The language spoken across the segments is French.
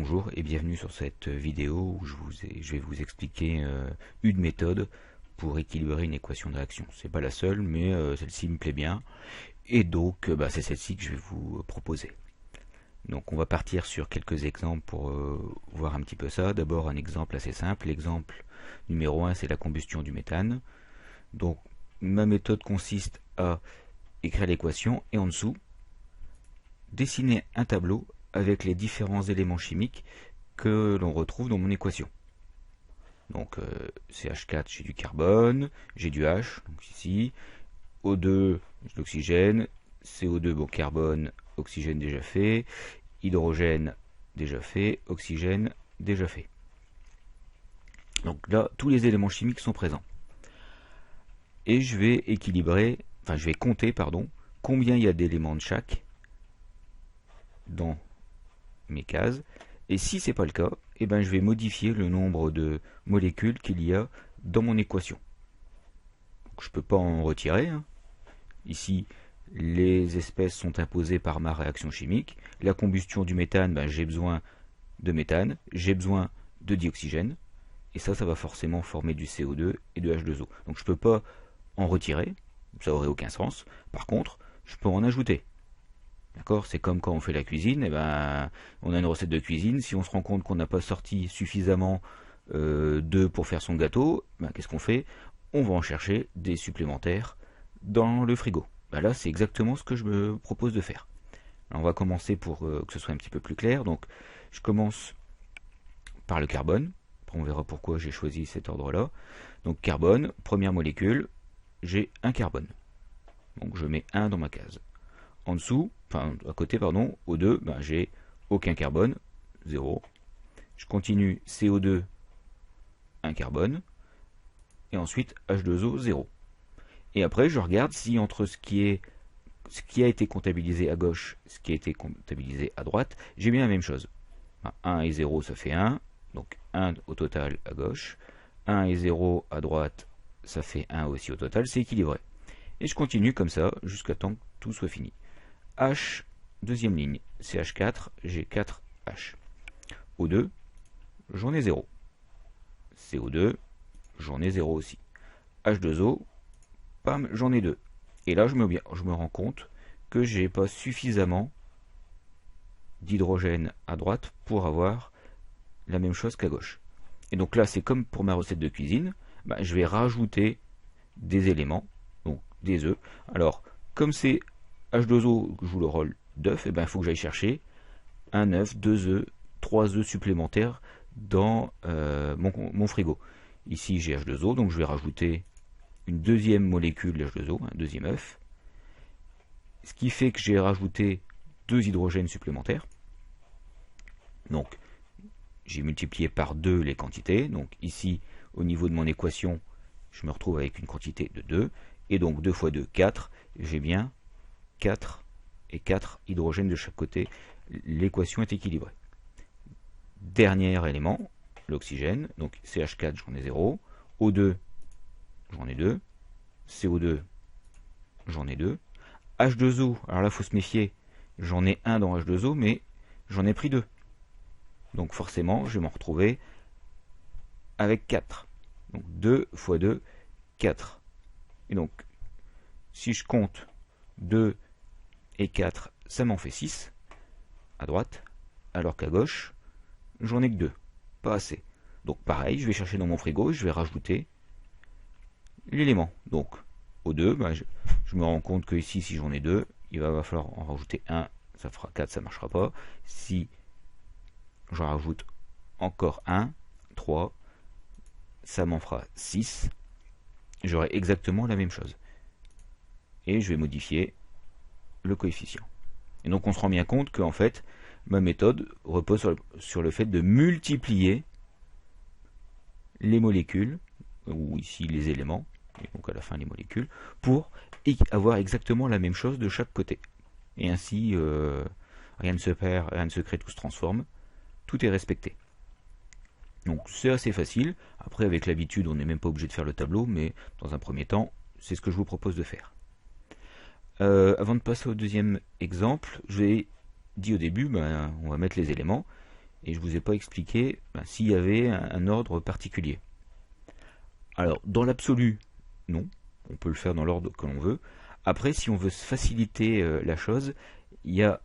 Bonjour et bienvenue sur cette vidéo où je vais vous expliquer une méthode pour équilibrer une équation de réaction. C'est pas la seule, mais celle-ci me plaît bien et donc c'est celle-ci que je vais vous proposer. Donc on va partir sur quelques exemples pour voir un petit peu ça. D'abord un exemple assez simple. L'exemple numéro 1, c'est la combustion du méthane. Donc ma méthode consiste à écrire l'équation et en dessous dessiner un tableau avec les différents éléments chimiques que l'on retrouve dans mon équation. Donc CH4, j'ai du carbone, j'ai du H, donc ici, O2, j'ai l'oxygène, CO2, bon, carbone, oxygène déjà fait, hydrogène déjà fait, oxygène déjà fait. Donc là, tous les éléments chimiques sont présents. Et je vais équilibrer, enfin je vais compter, pardon, combien il y a d'éléments de chaque dans mes cases, et si c'est pas le cas, je vais modifier le nombre de molécules qu'il y a dans mon équation. Donc, je peux pas en retirer. Ici, les espèces sont imposées par ma réaction chimique. La combustion du méthane, j'ai besoin de méthane, j'ai besoin de dioxygène, et ça va forcément former du CO2 et de H2O. Donc je peux pas en retirer, ça aurait aucun sens. Par contre, je peux en ajouter. D'accord, c'est comme quand on fait la cuisine, on a une recette de cuisine, si on se rend compte qu'on n'a pas sorti suffisamment d'œufs pour faire son gâteau, qu'est-ce qu'on fait? On va en chercher des supplémentaires dans le frigo. Là, c'est exactement ce que je me propose de faire. Alors, on va commencer pour que ce soit un petit peu plus clair. Donc, je commence par le carbone. Après, on verra pourquoi j'ai choisi cet ordre-là. Donc, carbone, première molécule, j'ai un carbone. Donc, je mets 1 dans ma case. En dessous, enfin à côté, pardon, O2, j'ai aucun carbone, 0. Je continue CO2, 1 carbone, et ensuite H2O, 0. Et après, je regarde si entre ce qui a été comptabilisé à gauche, ce qui a été comptabilisé à droite, j'ai bien la même chose. 1 et 0, ça fait 1, donc 1 au total à gauche, 1 et 0 à droite, ça fait 1 aussi au total, c'est équilibré. Et je continue comme ça jusqu'à temps que tout soit fini. H, deuxième ligne, CH4, j'ai 4H. O2, j'en ai 0. CO2, j'en ai 0 aussi. H2O, pam, j'en ai 2. Et là, je me rends compte que j'ai pas suffisamment d'hydrogène à droite pour avoir la même chose qu'à gauche. Et donc là, c'est comme pour ma recette de cuisine, je vais rajouter des éléments, donc des œufs. Alors, comme c'est H2O joue le rôle d'œuf, il faut que j'aille chercher un œuf, 2 œufs, 3 œufs supplémentaires dans mon frigo. Ici j'ai H2O, donc je vais rajouter une deuxième molécule d'H2O, un deuxième œuf. Ce qui fait que j'ai rajouté 2 hydrogènes supplémentaires. Donc j'ai multiplié par 2 les quantités. Donc ici, au niveau de mon équation, je me retrouve avec une quantité de 2. Et donc 2 fois 2, 4. J'ai bien 4 et 4 hydrogènes de chaque côté. L'équation est équilibrée. Dernier élément, l'oxygène. Donc CH4, j'en ai 0. O2, j'en ai 2. CO2, j'en ai 2. H2O, alors là, il faut se méfier. J'en ai 1 dans H2O, mais j'en ai pris 2. Donc forcément, je vais m'en retrouver avec 4. Donc 2 fois 2, 4. Et donc, si je compte 2 et 4, ça m'en fait 6 à droite, alors qu'à gauche, j'en ai que 2. Pas assez. Donc pareil, je vais chercher dans mon frigo et je vais rajouter l'élément. Donc, au 2, je me rends compte que ici, si j'en ai 2, il va falloir en rajouter 1, ça fera 4, ça ne marchera pas. Si j'en rajoute encore 1, 3, ça m'en fera 6. J'aurai exactement la même chose. Et je vais modifier le coefficient. Et donc on se rend bien compte qu'en fait, ma méthode repose sur le fait de multiplier les molécules, ou ici les éléments, et donc à la fin les molécules, pour avoir exactement la même chose de chaque côté. Et ainsi, rien ne se perd, rien ne se crée, tout se transforme, tout est respecté. Donc c'est assez facile. Après, avec l'habitude, on n'est même pas obligé de faire le tableau, mais dans un premier temps, c'est ce que je vous propose de faire. Avant de passer au deuxième exemple, je l'ai dit au début, on va mettre les éléments. et je vous ai pas expliqué s'il y avait un ordre particulier. Alors, dans l'absolu, non, on peut le faire dans l'ordre que l'on veut. Après, si on veut faciliter la chose, il y a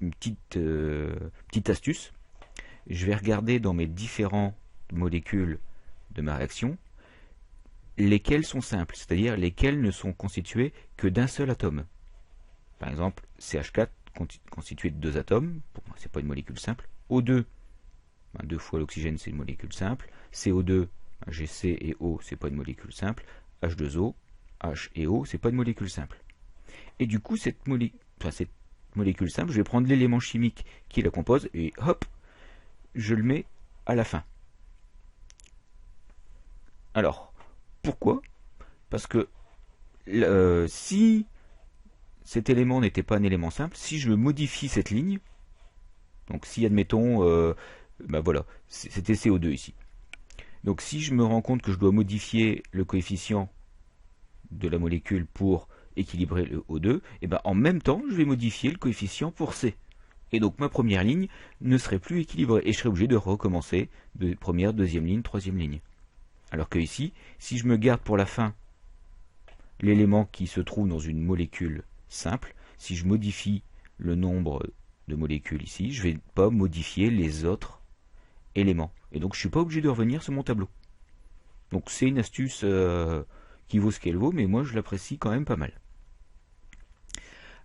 une petite astuce. Je vais regarder dans mes différentes molécules de ma réaction lesquelles sont simples, c'est-à-dire lesquelles ne sont constituées que d'un seul atome. Par exemple, CH4 constitué de 2 atomes, c'est pas une molécule simple. O2, 2 fois l'oxygène, c'est une molécule simple. CO2, GC et O, c'est pas une molécule simple. H2O, H et O, c'est pas une molécule simple. Et du coup, cette molécule simple, je vais prendre l'élément chimique qui la compose et hop, je le mets à la fin. Alors, pourquoi? Parce que si cet élément n'était pas un élément simple, si je modifie cette ligne, donc si admettons, voilà, c'était CO2 ici. Donc si je me rends compte que je dois modifier le coefficient de la molécule pour équilibrer le O2, et en même temps je vais modifier le coefficient pour C. Et donc ma première ligne ne serait plus équilibrée et je serais obligé de recommencer de première, deuxième ligne, troisième ligne. Alors que ici, si je me garde pour la fin l'élément qui se trouve dans une molécule simple, si je modifie le nombre de molécules ici, je ne vais pas modifier les autres éléments. Et donc je ne suis pas obligé de revenir sur mon tableau. Donc c'est une astuce qui vaut ce qu'elle vaut, mais moi je l'apprécie quand même pas mal.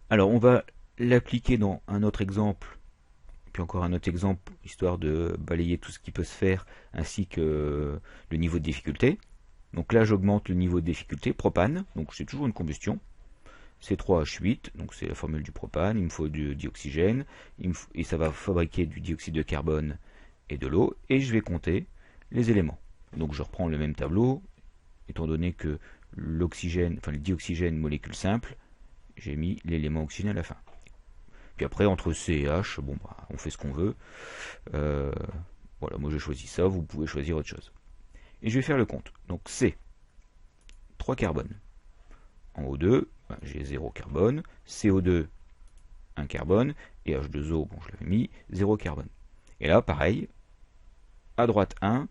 Alors on va l'appliquer dans un autre exemple, puis encore un autre exemple, histoire de balayer tout ce qui peut se faire, ainsi que le niveau de difficulté. Donc là j'augmente le niveau de difficulté, propane, donc c'est toujours une combustion. C3H8, donc c'est la formule du propane, il me faut du dioxygène, et ça va fabriquer du dioxyde de carbone et de l'eau, et je vais compter les éléments. Donc je reprends le même tableau, étant donné que l'oxygène, enfin le dioxygène molécule simple, j'ai mis l'élément oxygène à la fin. Puis après entre C et H, on fait ce qu'on veut. Voilà, moi j'ai choisi ça, vous pouvez choisir autre chose. Et je vais faire le compte. Donc C, 3 carbones. En O2, j'ai 0 carbone, CO2, 1 carbone, et H2O, je l'avais mis, 0 carbone. Et là, pareil, à droite 1,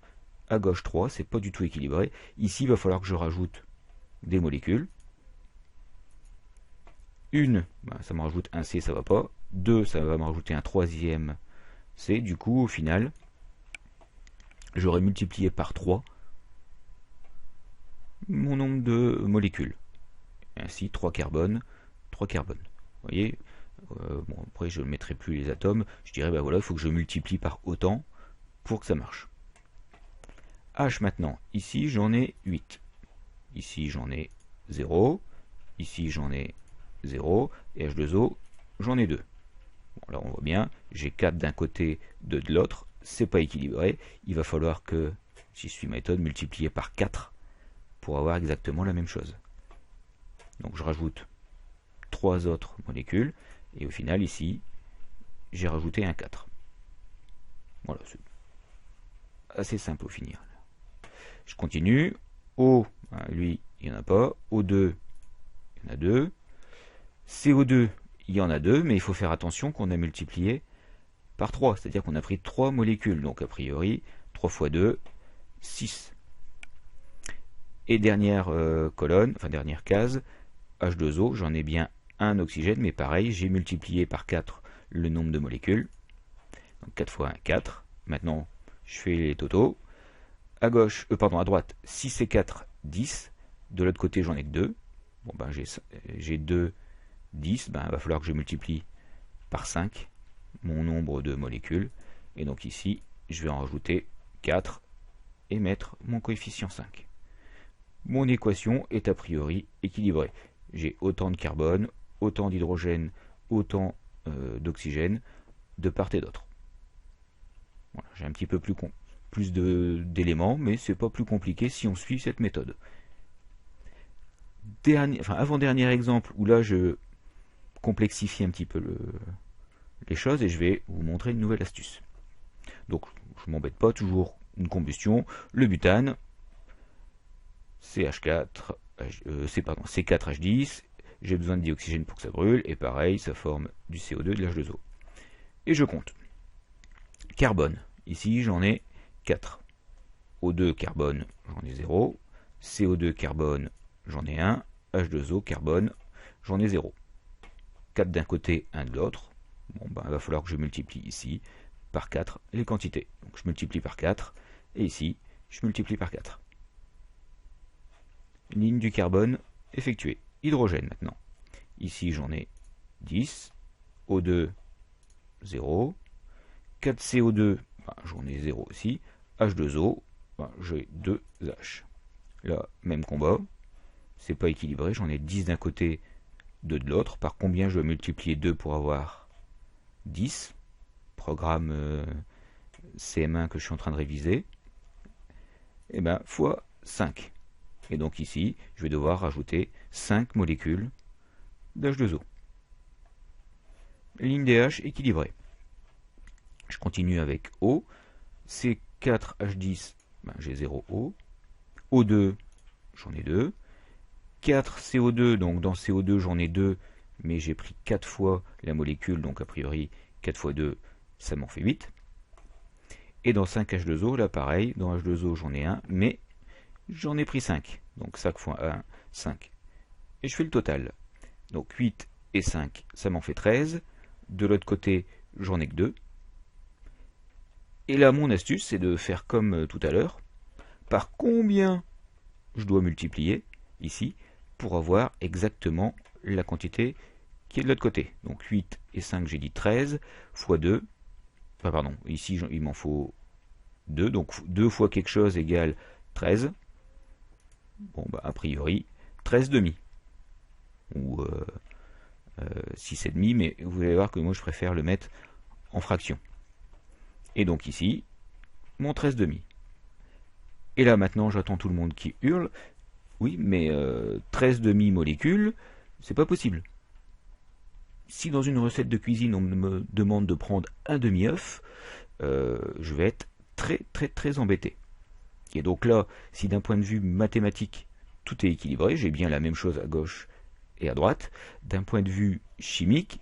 à gauche 3, c'est pas du tout équilibré. Ici, il va falloir que je rajoute des molécules. Une, ça me rajoute un C, ça va pas. 2, ça va me rajouter un troisième C. Du coup, au final, j'aurais multiplié par 3 mon nombre de molécules. Et ainsi, 3 carbones, 3 carbones. Vous voyez, après, je ne mettrai plus les atomes. Je dirais, voilà, il faut que je multiplie par autant pour que ça marche. H maintenant, ici j'en ai 8. Ici j'en ai 0. Ici j'en ai 0. Et H2O, j'en ai 2. Bon, là on voit bien, j'ai 4 d'un côté, 2 de l'autre. C'est pas équilibré. Il va falloir que, si je suis ma méthode, multiplier par 4 pour avoir exactement la même chose. Donc je rajoute 3 autres molécules. Et au final, ici, j'ai rajouté un 4. Voilà, c'est assez simple au final. Je continue. O, lui, il n'y en a pas. O2, il y en a 2. CO2, il y en a 2, mais il faut faire attention qu'on a multiplié par 3. C'est-à-dire qu'on a pris 3 molécules. Donc a priori, 3 fois 2, 6. Et dernière colonne, enfin dernière case, H2O, j'en ai bien un oxygène, mais pareil, j'ai multiplié par 4 le nombre de molécules. Donc 4 fois 1, 4. Maintenant, je fais les totaux. À gauche, à droite, 6 et 4, 10. De l'autre côté, j'en ai que 2. J'ai 2, 10. Il va falloir que je multiplie par 5 mon nombre de molécules. Et donc ici, je vais en rajouter 4 et mettre mon coefficient 5. Mon équation est a priori équilibrée. J'ai autant de carbone, autant d'hydrogène, autant d'oxygène de part et d'autre. Voilà, j'ai un petit peu plus d'éléments, mais c'est pas plus compliqué si on suit cette méthode. Avant-dernier exemple où là je complexifie un petit peu les choses et je vais vous montrer une nouvelle astuce. Donc je m'embête pas, toujours une combustion, le butane, CH4, C4H10, j'ai besoin de dioxygène pour que ça brûle, et pareil, ça forme du CO2 et de l'H2O. Et je compte. carbone. Ici, j'en ai 4. O2 carbone, j'en ai 0. CO2 carbone, j'en ai 1. H2O carbone, j'en ai 0. 4 d'un côté, 1 de l'autre. Bon, ben, il va falloir que je multiplie ici par 4 les quantités. Donc je multiplie par 4, et ici, je multiplie par 4. Ligne du carbone effectuée. Hydrogène maintenant. Ici, j'en ai 10. O2, 0. 4CO2, ben, j'en ai 0 aussi. H2O, ben, j'ai 2H. Là, même combat. C'est pas équilibré. J'en ai 10 d'un côté, 2 de l'autre. Par combien je dois multiplier 2 pour avoir 10? Programme CM1 que je suis en train de réviser. Et bien, fois 5. Et donc ici, je vais devoir rajouter 5 molécules d'H2O. Ligne DH équilibrée. Je continue avec O. C4H10, ben, j'ai 0 O. O2, j'en ai 2. 4 CO2, donc dans CO2 j'en ai 2, mais j'ai pris 4 fois la molécule, donc a priori 4 fois 2, ça m'en fait 8. Et dans 5H2O, là pareil, dans H2O j'en ai 1, mais j'en ai pris 5. Donc 5 fois 1, 5. Et je fais le total. Donc 8 et 5, ça m'en fait 13. De l'autre côté, j'en ai que 2. Et là, mon astuce, c'est de faire comme tout à l'heure. Par combien je dois multiplier, ici, pour avoir exactement la quantité qui est de l'autre côté. Donc 8 et 5, j'ai dit 13, fois 2. Enfin, pardon, ici, il m'en faut 2. Donc 2 fois quelque chose égale 13. Bon, bah, a priori, 13 demi. Ou 6 et demi, mais vous allez voir que moi, je préfère le mettre en fraction. Et donc ici, mon 13 demi. Et là, maintenant, j'attends tout le monde qui hurle. Oui, mais 13 demi-molécules, c'est pas possible. Si dans une recette de cuisine, on me demande de prendre un demi-œuf, je vais être très embêté. Et donc là, si d'un point de vue mathématique, tout est équilibré, j'ai bien la même chose à gauche et à droite, d'un point de vue chimique,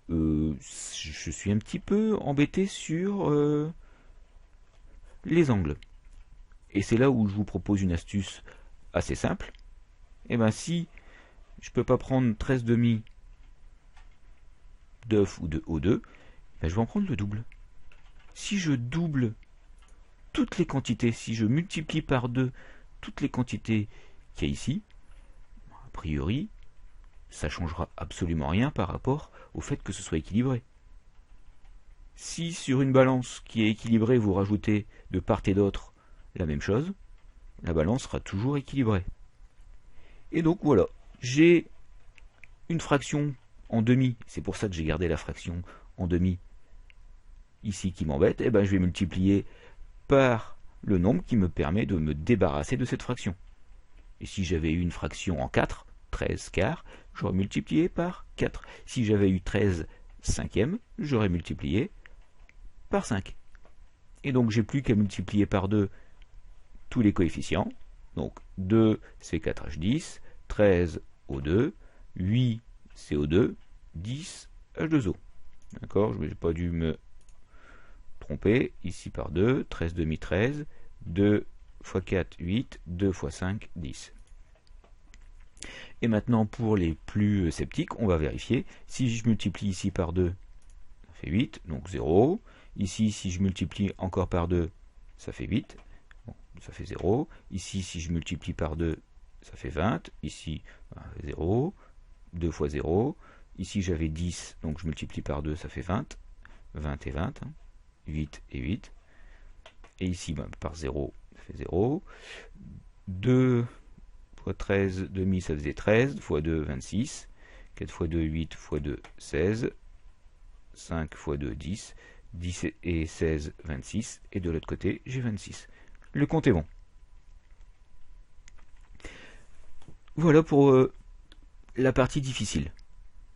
je suis un petit peu embêté sur les angles. Et c'est là où je vous propose une astuce assez simple. Et bien si je ne peux pas prendre 13 demi d'œuf ou de O2, ben je vais en prendre le double. Si je double toutes les quantités, si je multiplie par 2 toutes les quantités qu'il y a ici, a priori, ça ne changera absolument rien par rapport au fait que ce soit équilibré. Si sur une balance qui est équilibrée, vous rajoutez de part et d'autre la même chose, la balance sera toujours équilibrée. Et donc voilà, j'ai une fraction en demi, c'est pour ça que j'ai gardé la fraction en demi ici qui m'embête, et ben je vais multiplier par le nombre qui me permet de me débarrasser de cette fraction. Et si j'avais eu une fraction en 4, 13 quarts, j'aurais multiplié par 4. Si j'avais eu 13 cinquièmes, j'aurais multiplié par 5. Et donc j'ai plus qu'à multiplier par 2 tous les coefficients. Donc 2 C4H10, 13 O2, 8 CO2, 10 H2O. D'accord, je n'ai pas dû me tromper. Ici par 2, 13 demi 13, 2 x 4, 8, 2 x 5, 10. Et maintenant pour les plus sceptiques, on va vérifier. Si je multiplie ici par 2, ça fait 8, donc 0. Ici, si je multiplie encore par 2, ça fait 8. Bon, ça fait 0. Ici, si je multiplie par 2, ça fait 20. Ici, 0. 2 fois 0. Ici, j'avais 10, donc je multiplie par 2, ça fait 20. 20 et 20. 8 et 8. Et ici, par 0, ça fait 0. 2 fois 13 demi, ça faisait 13. Fois 2, 26. 4 fois 2, 8. Fois 2, 16. 5 fois 2, 10. 10 et 16, 26. Et de l'autre côté, j'ai 26. Le compte est bon. Voilà pour la partie difficile.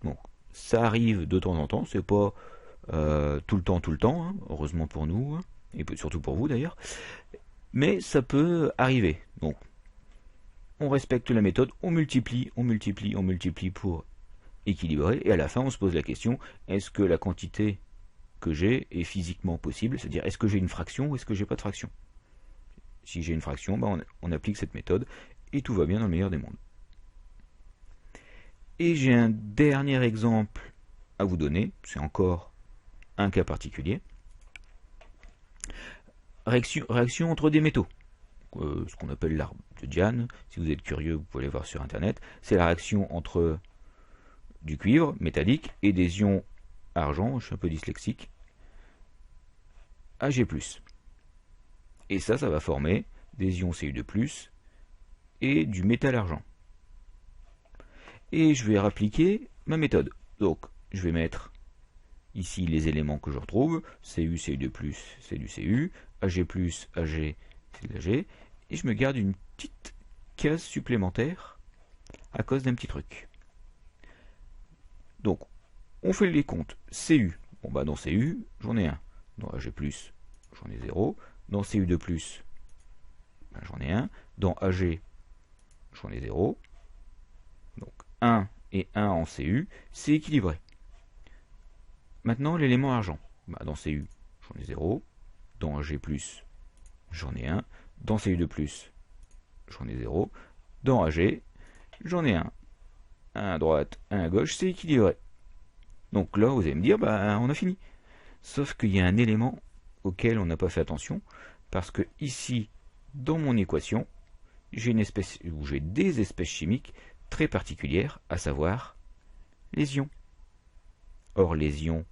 Bon, ça arrive de temps en temps, c'est pas tout le temps, hein, heureusement pour nous, hein, et surtout pour vous d'ailleurs, mais ça peut arriver. Donc, on respecte la méthode, on multiplie pour équilibrer, et à la fin on se pose la question, est-ce que la quantité que j'ai est physiquement possible, c'est-à-dire est-ce que j'ai une fraction ou est-ce que j'ai pas de fraction. Si j'ai une fraction, on applique cette méthode et tout va bien dans le meilleur des mondes. Et j'ai un dernier exemple à vous donner, c'est encore un cas particulier. Réaction entre des métaux, ce qu'on appelle l'arbre de Diane. Si vous êtes curieux, vous pouvez aller voir sur internet. C'est la réaction entre du cuivre métallique et des ions argent, je suis un peu dyslexique, Ag+. Et ça va former des ions Cu2+, et du métal argent. Et je vais appliquer ma méthode. Donc, je vais mettre ici les éléments que je retrouve, Cu, Cu2+, c'est du Cu, Ag+, Ag, c'est de l'Ag, et je me garde une petite case supplémentaire à cause d'un petit truc. Donc, on fait les comptes. Cu, dans Cu, j'en ai 1. Dans Ag+, j'en ai 0. Dans Cu2+, j'en ai 1. Dans Ag, j'en ai 0. Donc 1 et 1 en Cu, c'est équilibré. Maintenant, l'élément argent. Dans Cu, j'en ai 0. Dans Ag+, j'en ai 1. Dans Cu2+, j'en ai 0. Dans Ag, j'en ai 1. 1 à droite, 1 à gauche, c'est équilibré. Donc là, vous allez me dire, on a fini. Sauf qu'il y a un élément auquel on n'a pas fait attention, parce que ici, dans mon équation, j'ai des espèces chimiques très particulières, à savoir les ions. Or, les ions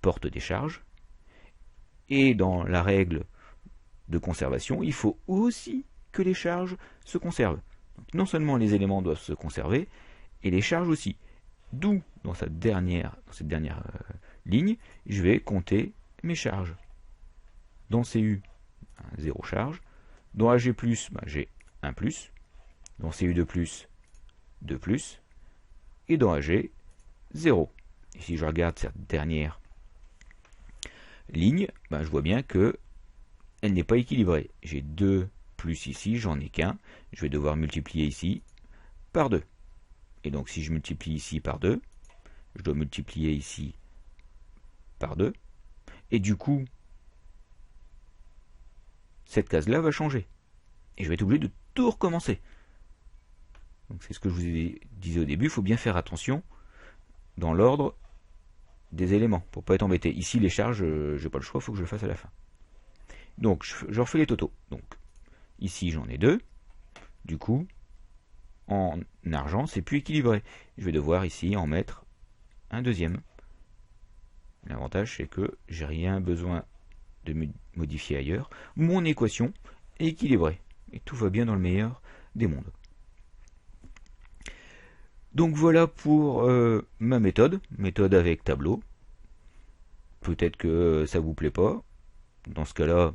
portent des charges, et dans la règle de conservation, il faut aussi que les charges se conservent. Donc, non seulement les éléments doivent se conserver, et les charges aussi. D'où, dans cette dernière ligne, je vais compter mes charges. Dans Cu, 0 charge. Dans Ag+, j'ai 1 plus. Dans Cu2+, 2 plus. Et dans Ag, 0. Et si je regarde cette dernière ligne, je vois bien que elle n'est pas équilibrée. J'ai 2 plus ici, j'en ai qu'un. Je vais devoir multiplier ici par 2. Et donc si je multiplie ici par 2, je dois multiplier ici par 2. Et du coup, cette case-là va changer. Et je vais être obligé de tout recommencer. Donc c'est ce que je vous disais au début, il faut bien faire attention dans l'ordre des éléments, pour ne pas être embêté. Ici les charges, je n'ai pas le choix, il faut que je le fasse à la fin. Donc je refais les totaux. Donc ici j'en ai 2. Du coup, en argent, c'est plus équilibré. Je vais devoir ici en mettre un deuxième. L'avantage, c'est que j'ai rien besoin de modifier ailleurs. Mon équation est équilibrée. Et tout va bien dans le meilleur des mondes. Donc voilà pour ma méthode avec tableau. Peut-être que ça vous plaît pas. Dans ce cas-là,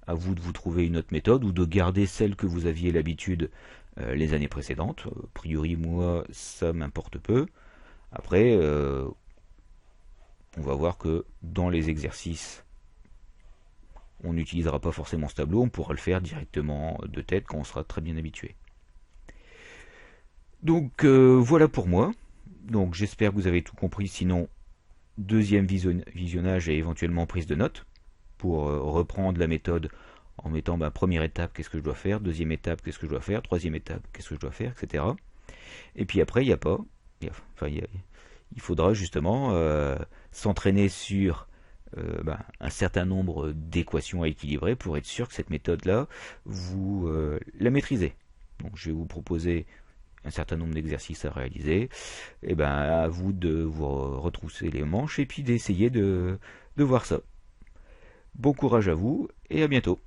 à vous de vous trouver une autre méthode ou de garder celle que vous aviez l'habitude les années précédentes. A priori, moi, ça m'importe peu. Après, on va voir que dans les exercices, on n'utilisera pas forcément ce tableau, on pourra le faire directement de tête quand on sera très bien habitué. Donc voilà pour moi. Donc j'espère que vous avez tout compris. Sinon, deuxième visionnage et éventuellement prise de notes pour reprendre la méthode en mettant première étape, qu'est-ce que je dois faire, deuxième étape, qu'est-ce que je dois faire, troisième étape, qu'est-ce que je dois faire, etc. Et puis après, il faudra justement s'entraîner sur un certain nombre d'équations à équilibrer pour être sûr que cette méthode-là, vous la maîtrisez. Donc je vais vous proposer un certain nombre d'exercices à réaliser. Et à vous de vous retrousser les manches et puis d'essayer de voir ça. Bon courage à vous et à bientôt.